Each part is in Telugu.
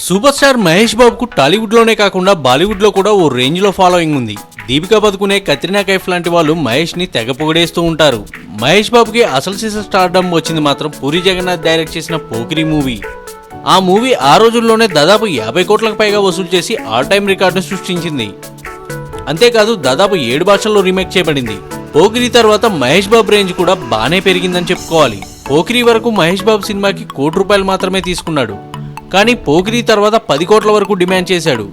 సూపర్ స్టార్ మహేష్ బాబుకు టాలీవుడ్లోనే కాకుండా బాలీవుడ్లో కూడా ఓ రేంజ్లో ఫాలోయింగ్ ఉంది. దీపికా పదుకునే, కత్రినా కైఫ్ లాంటి వాళ్ళు మహేష్ని తెగ పొగిడేస్తూ ఉంటారు. మహేష్ బాబుకి అసలు సీజన్ స్టార్డమ్ వచ్చింది మాత్రం పూరి జగన్నాథ్ డైరెక్ట్ చేసిన పోకిరి మూవీ. ఆ మూవీ ఆ రోజుల్లోనే దాదాపు 50 కోట్లకు పైగా వసూలు చేసి ఆల్ టైమ్ రికార్డును సృష్టించింది. అంతేకాదు దాదాపు 7 భాషల్లో రీమేక్ చేయబడింది. పోకిరి తర్వాత మహేష్ బాబు రేంజ్ కూడా బానే పెరిగిందని చెప్పుకోవాలి. పోకిరి వరకు మహేష్ బాబు సినిమాకి ₹1 మాత్రమే తీసుకున్నాడు. కానీ పోకిరి తర్వాత 10 కోట్ల వరకు డిమాండ్ చేశాడు.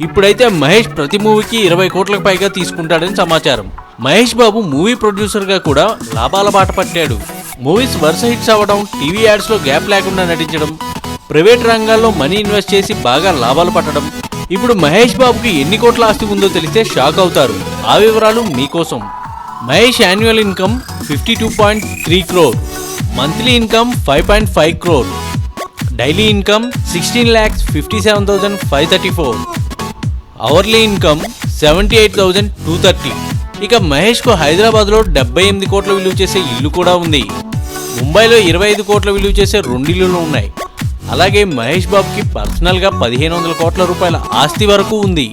ఇప్పుడైతే మహేష్ ప్రతి మూవీకి 20 కోట్లకు పైగా తీసుకుంటాడని సమాచారం. మహేష్ బాబు మూవీ ప్రొడ్యూసర్గా కూడా లాభాల బాట పట్టాడు. మూవీస్ వరుస హిట్స్ అవ్వడం, టీవీ యాడ్స్లో గ్యాప్ లేకుండా నటించడం, ప్రైవేట్ రంగాల్లో మనీ ఇన్వెస్ట్ చేసి బాగా లాభాలు పట్టడం. ఇప్పుడు మహేష్ బాబుకి ఎన్ని కోట్ల ఆస్తి ఉందో తెలిస్తే షాక్ అవుతారు. ఆ వివరాలు మీకోసం. Mahesh annual income 52.3 crore, monthly income 5.5 crore, daily income 16,57,534, hourly income 78,230. ఇక మహేష్కు హైదరాబాద్లో 78 కోట్ల విలువ చేసే ఇల్లు కూడా ఉంది. ముంబైలో 25 కోట్ల విలువ చేసే 2 ఇల్లులు ఉన్నాయి. అలాగే మహేష్ బాబుకి పర్సనల్గా 1,500 కోట్ల రూపాయల ఆస్తి వరకు ఉంది.